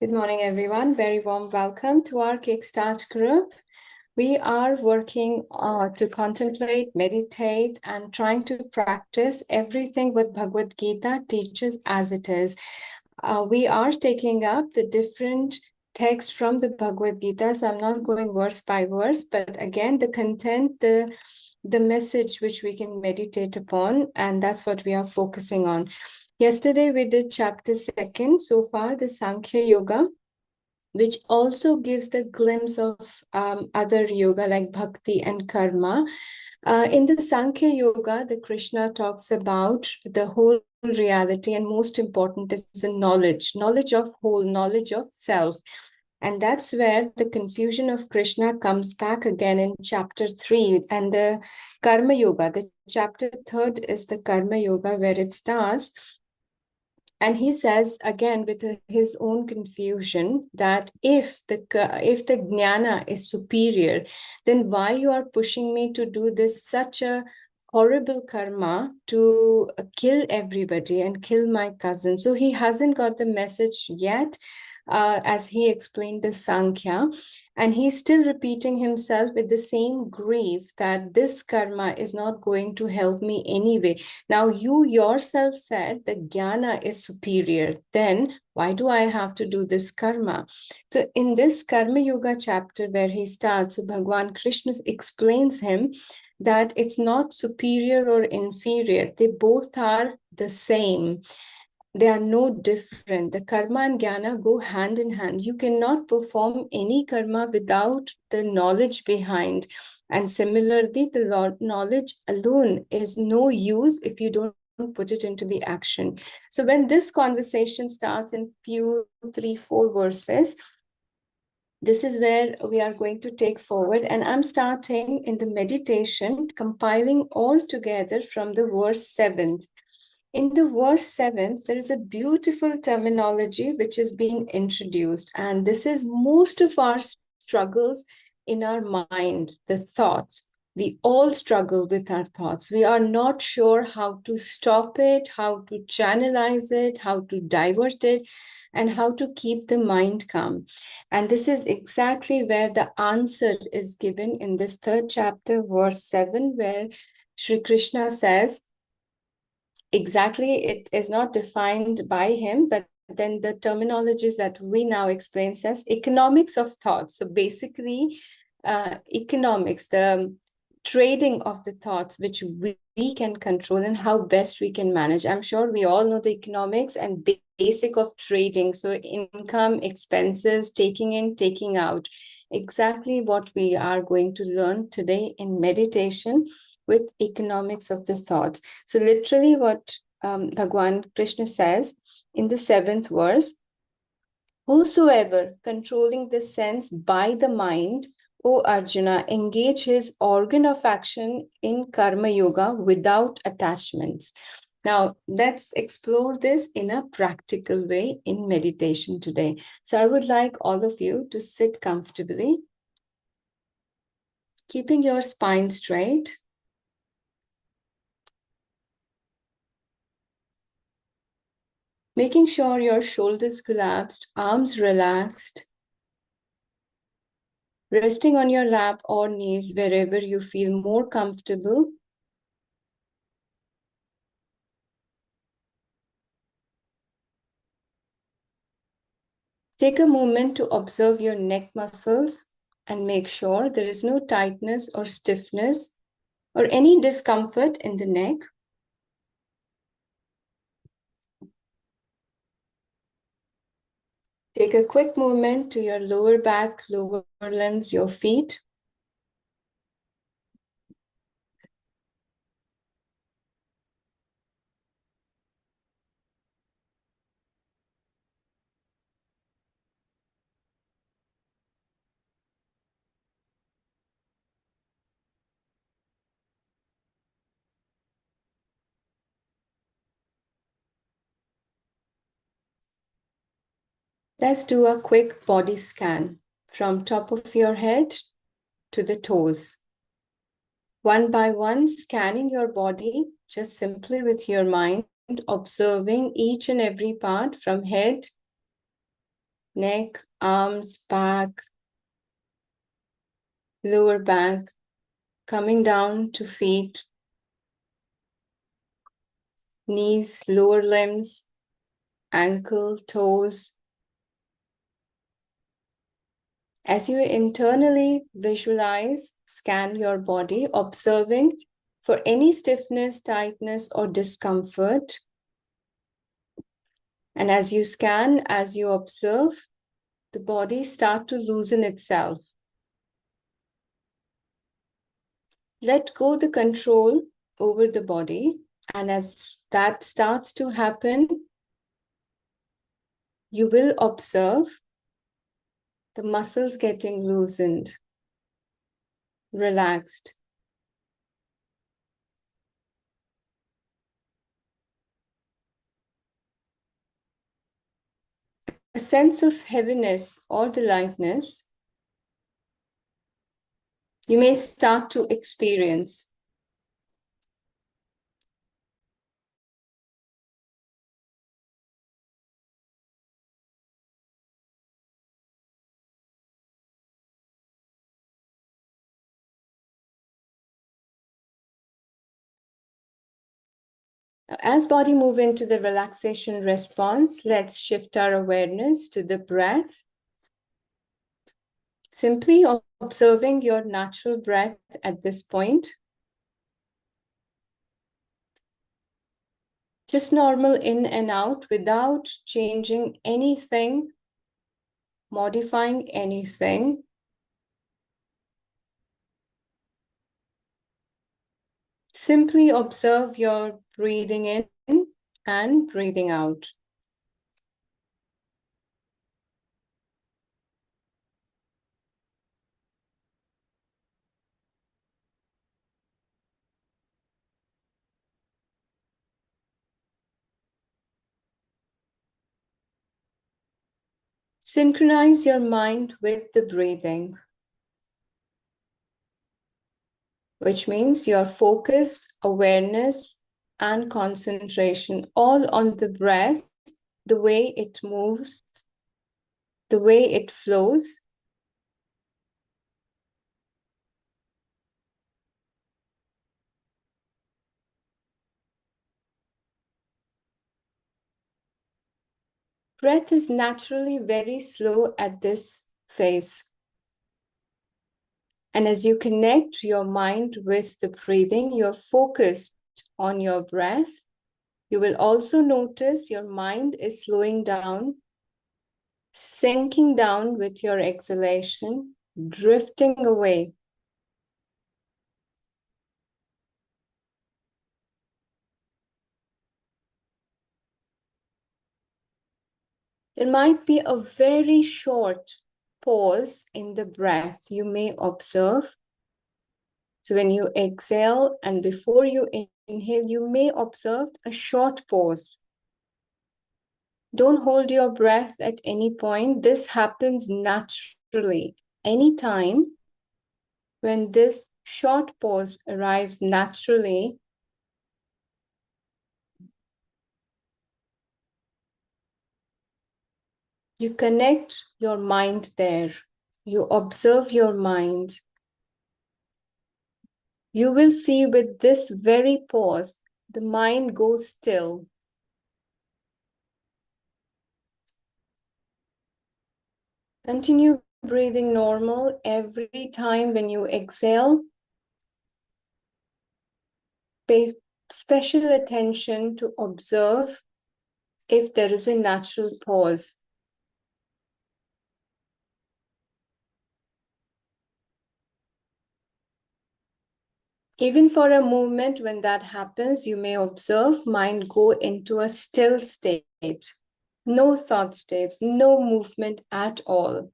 Good morning, everyone. Very warm welcome to our Kickstart group. We are working to contemplate, meditate, and trying to practice everything what Bhagavad Gita teaches as it is. We are taking up the different text from the Bhagavad Gita, so I'm not going verse by verse, but again, the content, the message which we can meditate upon, and that's what we are focusing on. Yesterday, we did chapter 2 so far, the Sankhya Yoga, which also gives the glimpse of other yoga like bhakti and karma. In the Sankhya Yoga, the Krishna talks about the whole reality, and most important is the knowledge of whole, knowledge of self. And that's where the confusion of Krishna comes back again in chapter 3 and the Karma Yoga. The chapter 3 is the Karma Yoga, where it starts. And he says again with his own confusion that if the jnana is superior, then why you are pushing me to do this such a horrible karma to kill everybody and kill my cousin? So he hasn't got the message yet, as he explained the Sankhya, and he's still repeating himself with the same grief that this karma is not going to help me anyway. Now, you yourself said the jnana is superior. Then why do I have to do this karma? So in this Karma Yoga chapter where he starts, so Bhagwan Krishna explains him that it's not superior or inferior. They both are the same. They are no different. The karma and jnana go hand in hand. You cannot perform any karma without the knowledge behind. And similarly, the knowledge alone is no use if you don't put it into the action. So when this conversation starts in few 3-4 verses, this is where we are going to take forward. And I'm starting in the meditation, compiling all together from the verse 7th. In the verse 7, there is a beautiful terminology which is being introduced, and this is most of our struggles in our mind, the thoughts. We all struggle with our thoughts. We are not sure how to stop it, how to channelize it, how to divert it, and how to keep the mind calm. And this is exactly where the answer is given in this 3rd chapter, verse 7, where Sri Krishna says, exactly, it is not defined by him, but then the terminologies that we now explain says economics of thoughts. So basically, economics, the trading of the thoughts, which we can control and how best we can manage. I'm sure we all know the economics and basic of trading. So income, expenses, taking in, taking out. Exactly what we are going to learn today in meditation with economics of the thoughts. So literally what Bhagwan Krishna says in the 7th verse, whosoever controlling the sense by the mind, O Arjuna, engage his organ of action in Karma Yoga without attachments. Now, let's explore this in a practical way in meditation today. So I would like all of you to sit comfortably, keeping your spine straight. Making sure your shoulders collapsed, arms relaxed, resting on your lap or knees wherever you feel more comfortable. Take a moment to observe your neck muscles and make sure there is no tightness or stiffness or any discomfort in the neck. Take a quick movement to your lower back, lower limbs, your feet. Let's do a quick body scan from top of your head to the toes. One by one, scanning your body just simply with your mind, observing each and every part from head neck, arms, back, lower back, coming down to feet, knees, lower limbs, ankle, toes. As you internally visualize, scan your body, observing for any stiffness, tightness, or discomfort. And as you scan, as you observe, the body start to loosen itself. Let go the control over the body. And as that starts to happen, you will observe the muscles getting loosened, relaxed. A sense of heaviness or the lightness you may start to experience. As body move into the relaxation response, let's shift our awareness to the breath. Simply observing your natural breath at this point. Just normal in and out without changing anything, modifying anything. Simply observe your breathing in and breathing out. Synchronize your mind with the breathing, which means your focus, awareness, and concentration all on the breath, the way it moves, the way it flows. Breath is naturally very slow at this phase. And as you connect your mind with the breathing, you're focused on your breath. You will also notice your mind is slowing down, sinking down with your exhalation, drifting away. There might be a very short pause in the breath you may observe. So when you exhale and before you inhale, you may observe a short pause. Don't hold your breath at any point. This happens naturally. Anytime when this short pause arrives naturally, you connect your mind there. You observe your mind. You will see with this very pause, the mind goes still. Continue breathing normal every time when you exhale. Pay special attention to observe if there is a natural pause. Even for a moment when that happens, you may observe mind go into a still state. No thought state, no movement at all.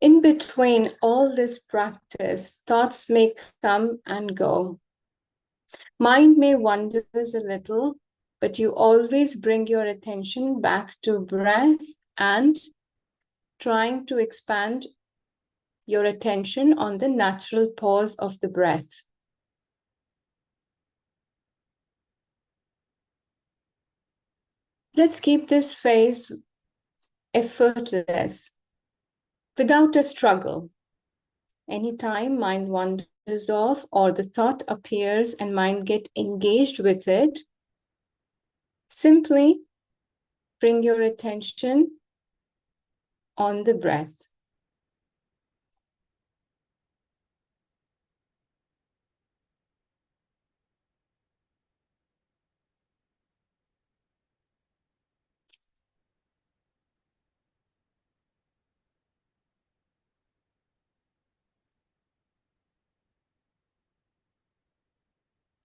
In between all this practice, thoughts may come and go. Mind may wander a little, but you always bring your attention back to breath and trying to expand your attention on the natural pause of the breath. Let's keep this phase effortless, without a struggle. Anytime mind wanders off or the thought appears and mind get engaged with it, simply bring your attention on the breath.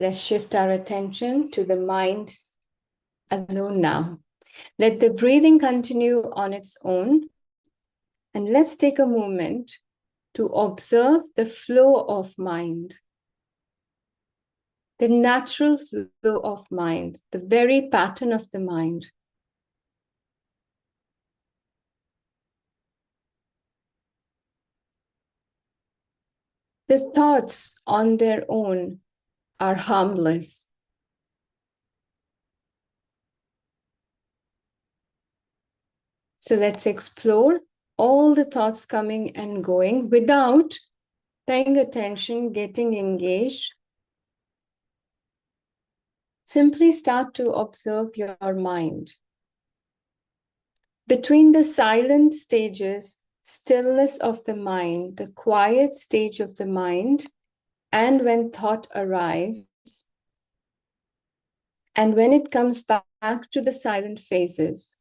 Let's shift our attention to the mind alone now. Let the breathing continue on its own. And let's take a moment to observe the flow of mind, the natural flow of mind, the very pattern of the mind. The thoughts on their own are harmless. So let's explore all the thoughts coming and going without paying attention, getting engaged. Simply start to observe your mind. Between the silent stages, stillness of the mind, the quiet stage of the mind, and when thought arrives, and when it comes back to the silent phases.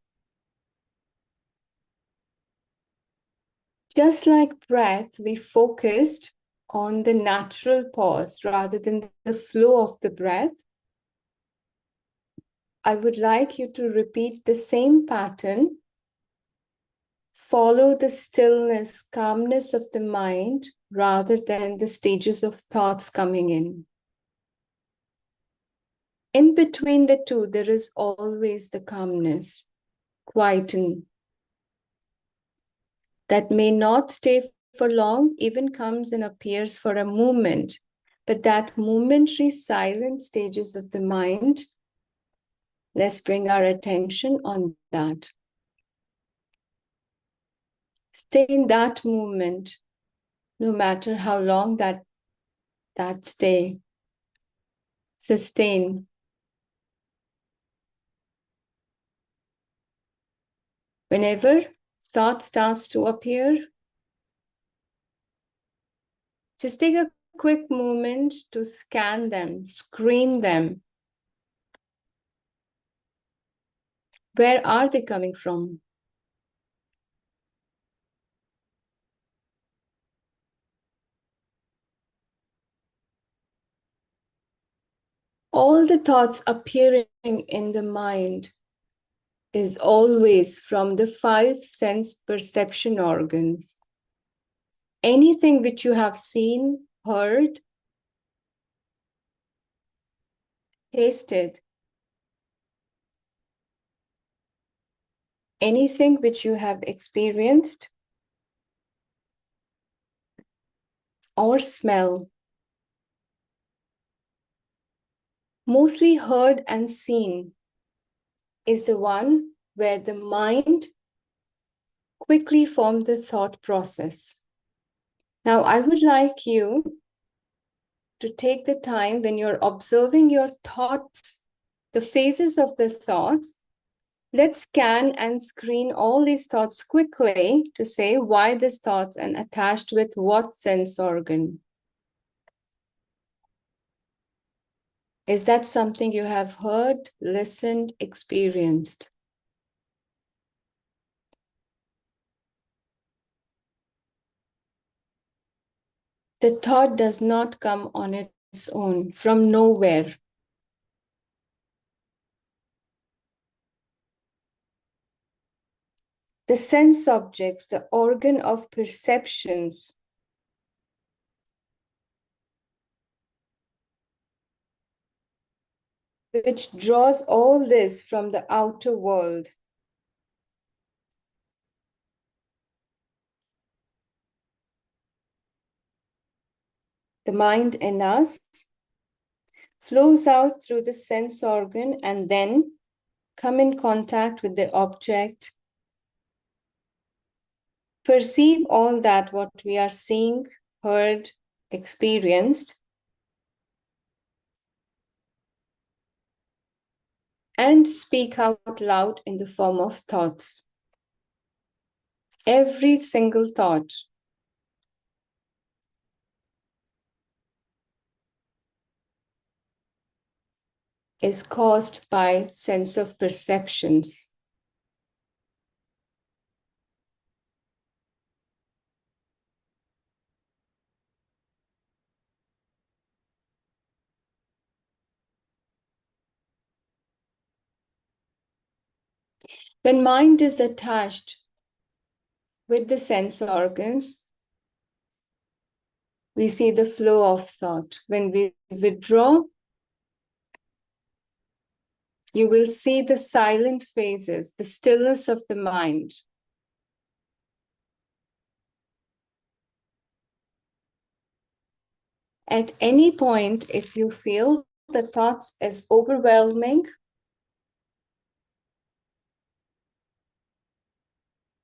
Just like breath, we focused on the natural pause rather than the flow of the breath. I would like you to repeat the same pattern. Follow the stillness, calmness of the mind rather than the stages of thoughts coming in. In between the two, there is always the calmness, quieten, that may not stay for long, even comes and appears for a moment, but that momentary silent stages of the mind, let's bring our attention on that. Stay in that moment, no matter how long that stay. Sustain. Whenever thought starts to appear, just take a quick moment to scan them, screen them. Where are they coming from? All the thoughts appearing in the mind is always from the 5 sense perception organs. Anything which you have seen, heard, tasted, anything which you have experienced or smell, mostly heard and seen, is the one where the mind quickly formed the thought process. Now, I would like you to take the time when you're observing your thoughts, the phases of the thoughts. Let's scan and screen all these thoughts quickly to say why these thoughts and attached with what sense organ. Is that something you have heard, listened, experienced? The thought does not come on its own from nowhere. The sense objects, the organ of perceptions, which draws all this from the outer world. The mind in us flows out through the sense organ and then come in contact with the object, perceive all that what we are seeing, heard, experienced, and speak out loud in the form of thoughts. Every single thought is caused by sense of perceptions. When mind is attached with the sense organs, we see the flow of thought. When we withdraw, you will see the silent phases, the stillness of the mind. At any point, if you feel the thoughts as overwhelming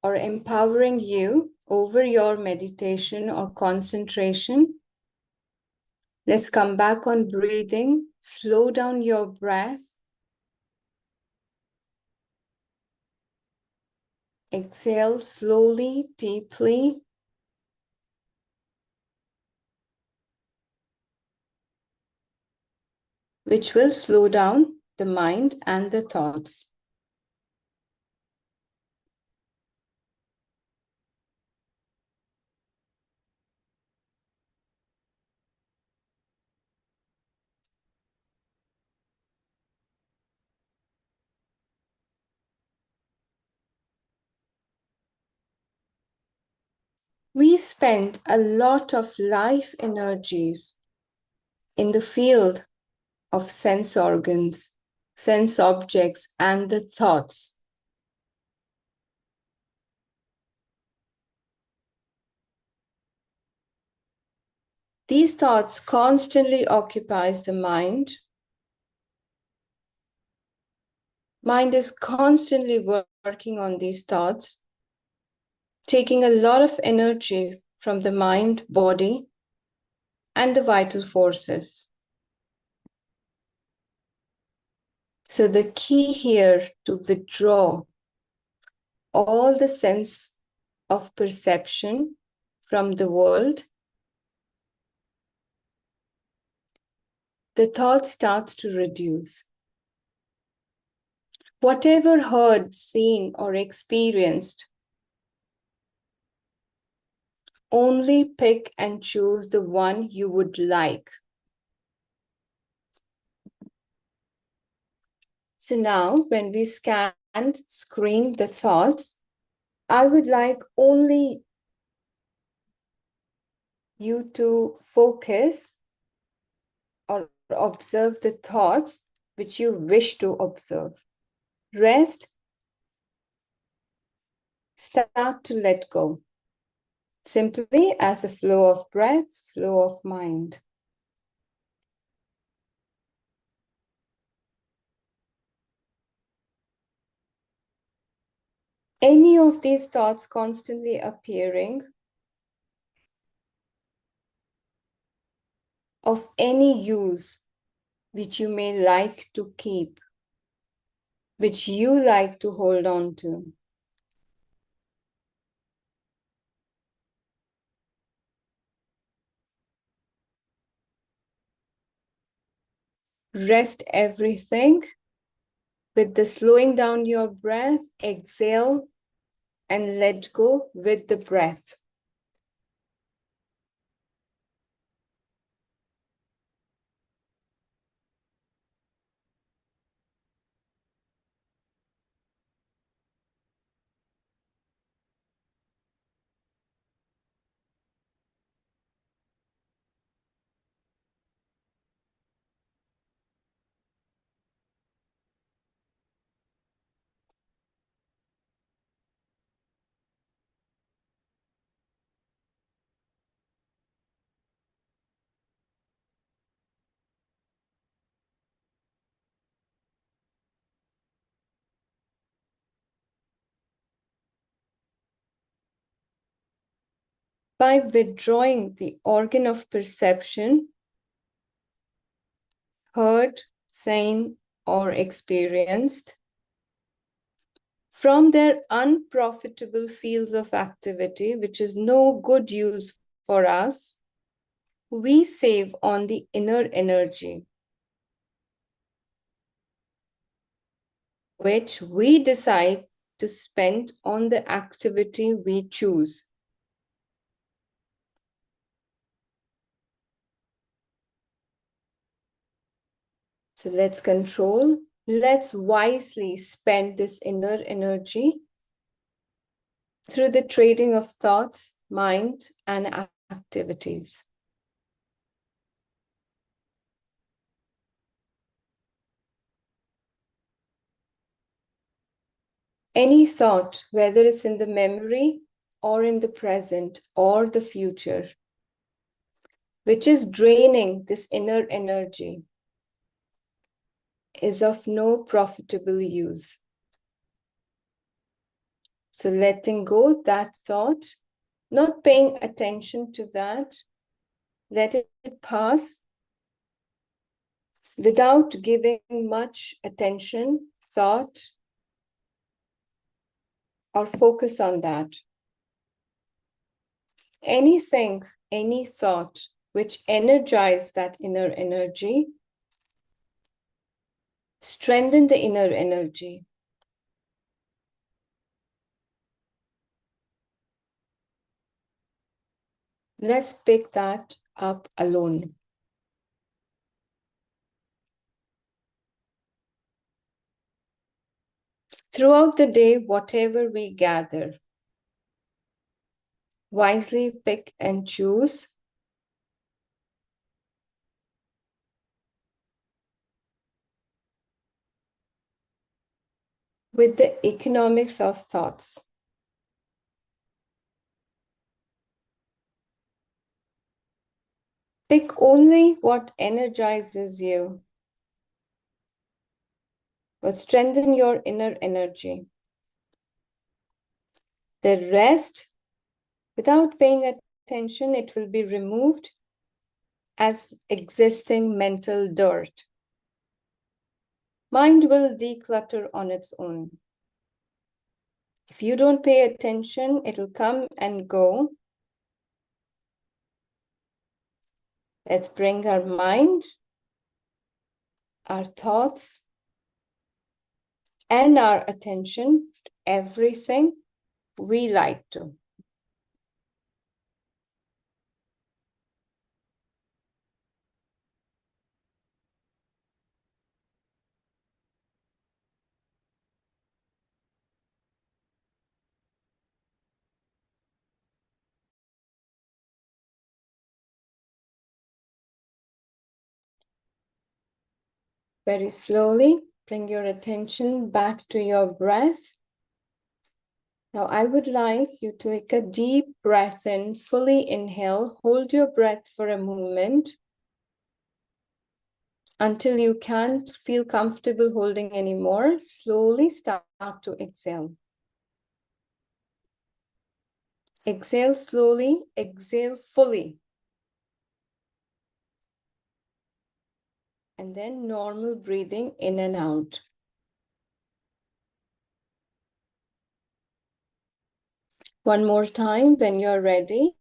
or empowering you over your meditation or concentration, let's come back on breathing. Slow down your breath. Exhale slowly, deeply. Which will slow down the mind and the thoughts. We spend a lot of life energies in the field of sense organs, sense objects, and the thoughts. These thoughts constantly occupies the mind. Mind is constantly working on these thoughts, taking a lot of energy from the mind, body, and the vital forces. So the key here to withdraw all the sense of perception from the world, the thought starts to reduce. Whatever heard, seen, or experienced, only pick and choose the one you would like. So now, when we screen the thoughts, I would like only you to focus or observe the thoughts which you wish to observe. Rest, start to let go. Simply as a flow of breath, flow of mind. Any of these thoughts constantly appearing, of any use which you may like to keep, which you like to hold on to. Rest everything with the slowing down your breath, exhale and let go with the breath. by withdrawing the organ of perception, heard, seen, or experienced from their unprofitable fields of activity, which is no good use for us, we save on the inner energy, which we decide to spend on the activity we choose. So let's wisely spend this inner energy through the trading of thoughts, mind, and activities. Any thought, whether it's in the memory or in the present or the future, which is draining this inner energy, is of no profitable use. So letting go that thought, not paying attention to that, let it pass without giving much attention, thought, or focus on that. Anything, any thought which energizes that inner energy, strengthen the inner energy. Let's pick that up alone. Throughout the day, whatever we gather, wisely pick and choose with the economics of thoughts. Pick only what energizes you, what strengthens your inner energy. The rest, without paying attention, it will be removed as existing mental dirt. Mind will declutter on its own. If you don't pay attention, it will come and go. Let's bring our mind, our thoughts, and our attention to everything we like to. Very slowly, bring your attention back to your breath. Now, I would like you to take a deep breath in, fully inhale, hold your breath for a moment until you can't feel comfortable holding anymore. Slowly start to exhale. Exhale slowly, exhale fully. And then normal breathing in and out. One more time, when you're ready,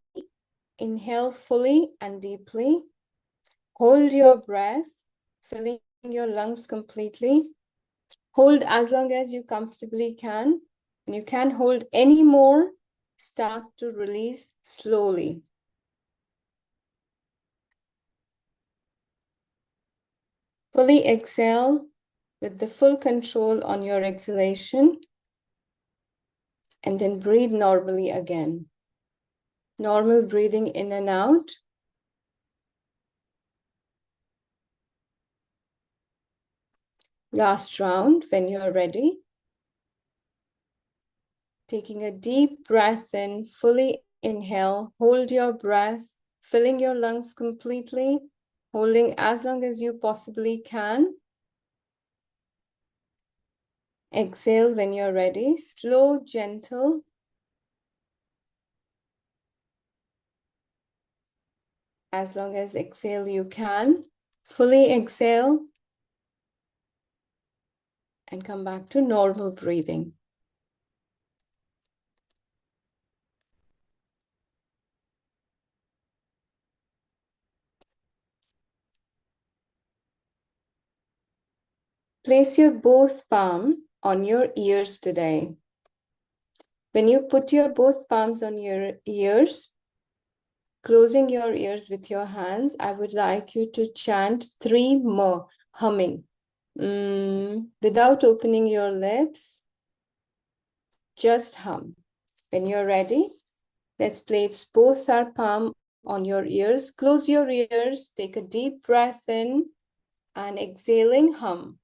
inhale fully and deeply. Hold your breath, filling your lungs completely. Hold as long as you comfortably can. When you can't hold any more, start to release slowly. Fully exhale with the full control on your exhalation. And then breathe normally again. Normal breathing in and out. Last round, when you're ready. Taking a deep breath in, fully inhale, hold your breath, filling your lungs completely, holding as long as you possibly can. Exhale when you're ready, slow, gentle. As long as exhale you can. Fully exhale and come back to normal breathing. Place your both palm on your ears today. When you put your both palms on your ears, closing your ears with your hands, I would like you to chant 3 more, humming. Without opening your lips, just hum. When you're ready, let's place both our palm on your ears. Close your ears, take a deep breath in, and exhaling, hum.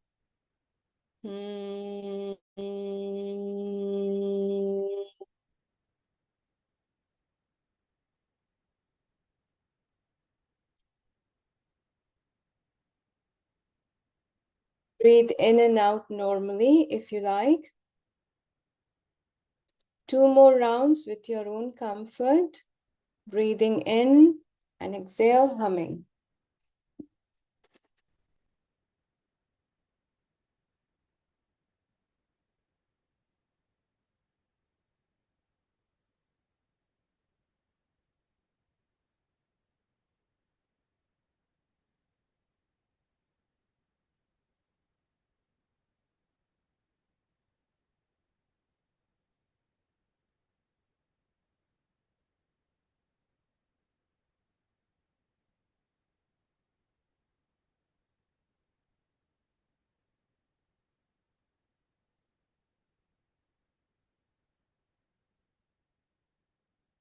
Breathe in and out normally if you like. 2 more rounds with your own comfort. Breathing in and exhale, humming.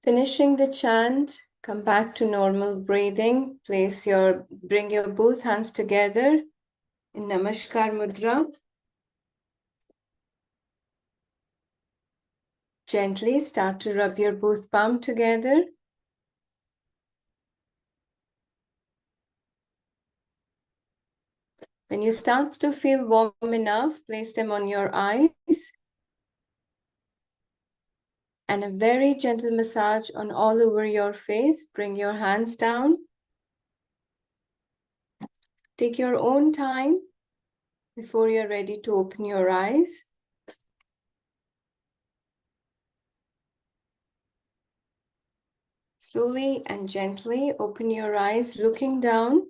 Finishing the chant, come back to normal breathing. Bring your both hands together in Namaskar Mudra. Gently start to rub your both palm together. When you start to feel warm enough, place them on your eyes. And a very gentle massage on all over your face. Bring your hands down. Take your own time before you're ready to open your eyes. Slowly and gently open your eyes, looking down.